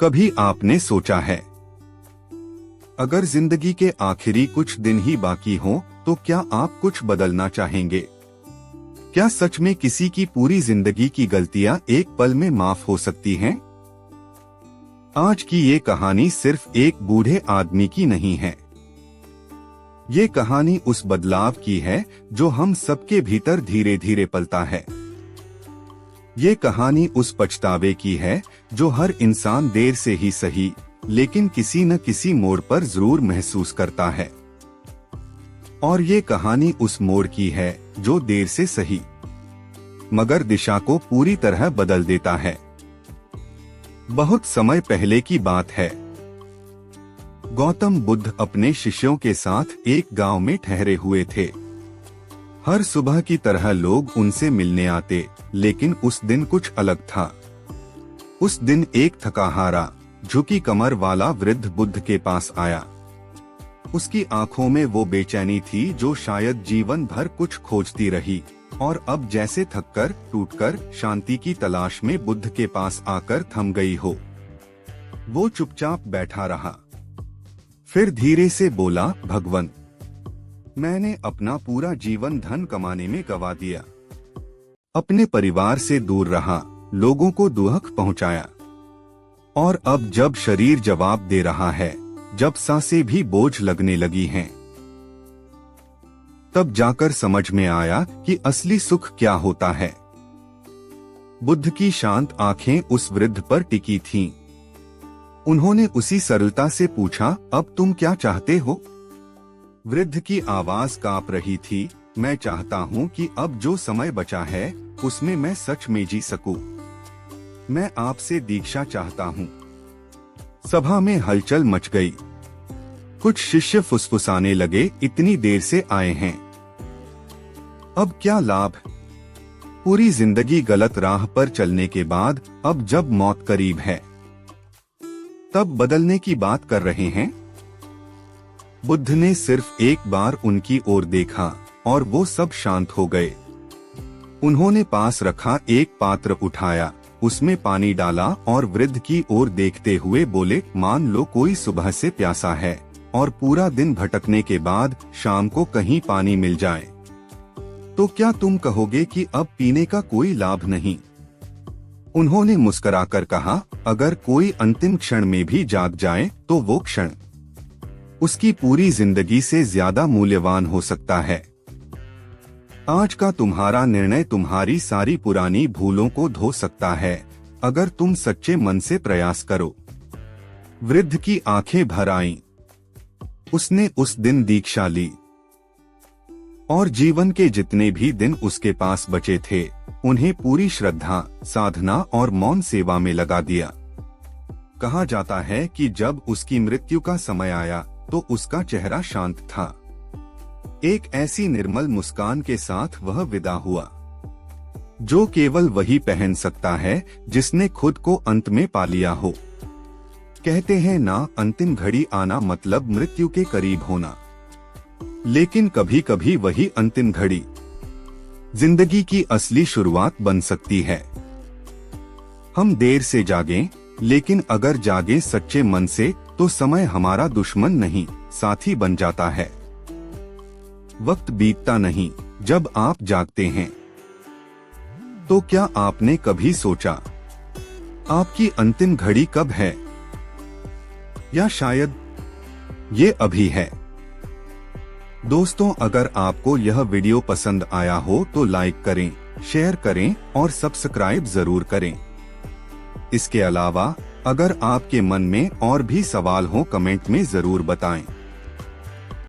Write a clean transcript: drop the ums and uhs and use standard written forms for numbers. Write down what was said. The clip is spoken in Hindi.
कभी आपने सोचा है, अगर जिंदगी के आखिरी कुछ दिन ही बाकी हो तो क्या आप कुछ बदलना चाहेंगे? क्या सच में किसी की पूरी जिंदगी की गलतियां एक पल में माफ हो सकती हैं? आज की ये कहानी सिर्फ एक बूढ़े आदमी की नहीं है। ये कहानी उस बदलाव की है जो हम सबके भीतर धीरे धीरे पलता है। ये कहानी उस पछतावे की है जो हर इंसान देर से ही सही लेकिन किसी न किसी मोड़ पर जरूर महसूस करता है। और ये कहानी उस मोड़ की है जो देर से सही मगर दिशा को पूरी तरह बदल देता है। बहुत समय पहले की बात है। गौतम बुद्ध अपने शिष्यों के साथ एक गांव में ठहरे हुए थे। हर सुबह की तरह लोग उनसे मिलने आते, लेकिन उस दिन कुछ अलग था। उस दिन एक थकाहारा, झुकी कमर वाला वृद्ध बुद्ध के पास आया। उसकी आंखों में वो बेचैनी थी जो शायद जीवन भर कुछ खोजती रही और अब जैसे थककर टूटकर शांति की तलाश में बुद्ध के पास आकर थम गई हो। वो चुपचाप बैठा रहा, फिर धीरे से बोला, भगवान, मैंने अपना पूरा जीवन धन कमाने में गंवा दिया, अपने परिवार से दूर रहा, लोगों को दुख पहुंचाया, और अब जब शरीर जवाब दे रहा है, जब सांसें भी बोझ लगने लगी हैं, तब जाकर समझ में आया कि असली सुख क्या होता है। बुद्ध की शांत आंखें उस वृद्ध पर टिकी थीं। उन्होंने उसी सरलता से पूछा, अब तुम क्या चाहते हो? वृद्ध की आवाज कांप रही थी, मैं चाहता हूँ कि अब जो समय बचा है उसमें मैं सच में जी सकूं। मैं आपसे दीक्षा चाहता हूँ। सभा में हलचल मच गई। कुछ शिष्य फुसफुसाने लगे, इतनी देर से आए हैं, अब क्या लाभ? पूरी जिंदगी गलत राह पर चलने के बाद अब जब मौत करीब है तब बदलने की बात कर रहे हैं। बुद्ध ने सिर्फ एक बार उनकी ओर देखा और वो सब शांत हो गए। उन्होंने पास रखा एक पात्र उठाया, उसमें पानी डाला और वृद्ध की ओर देखते हुए बोले, मान लो कोई सुबह से प्यासा है और पूरा दिन भटकने के बाद शाम को कहीं पानी मिल जाए, तो क्या तुम कहोगे कि अब पीने का कोई लाभ नहीं? उन्होंने मुस्कुराकर कहा, अगर कोई अंतिम क्षण में भी जाग जाए तो वो क्षण उसकी पूरी जिंदगी से ज्यादा मूल्यवान हो सकता है। आज का तुम्हारा निर्णय तुम्हारी सारी पुरानी भूलों को धो सकता है, अगर तुम सच्चे मन से प्रयास करो। वृद्ध की आंखें भर आईं। उसने उस दिन दीक्षा ली और जीवन के जितने भी दिन उसके पास बचे थे उन्हें पूरी श्रद्धा, साधना और मौन सेवा में लगा दिया। कहा जाता है कि जब उसकी मृत्यु का समय आया तो उसका चेहरा शांत था। एक ऐसी निर्मल मुस्कान के साथ वह विदा हुआ जो केवल वही पहन सकता है जिसने खुद को अंत में पा लिया हो। कहते हैं ना, अंतिम घड़ी आना मतलब मृत्यु के करीब होना, लेकिन कभी कभी वही अंतिम घड़ी जिंदगी की असली शुरुआत बन सकती है। हम देर से जागें, लेकिन अगर जागें सच्चे मन से तो समय हमारा दुश्मन नहीं, साथी बन जाता है। वक्त बीतता नहीं जब आप जागते हैं। तो क्या आपने कभी सोचा आपकी अंतिम घड़ी कब है? या शायद ये अभी है। दोस्तों, अगर आपको यह वीडियो पसंद आया हो तो लाइक करें, शेयर करें और सब्सक्राइब जरूर करें। इसके अलावा अगर आपके मन में और भी सवाल हो कमेंट में जरूर बताएं।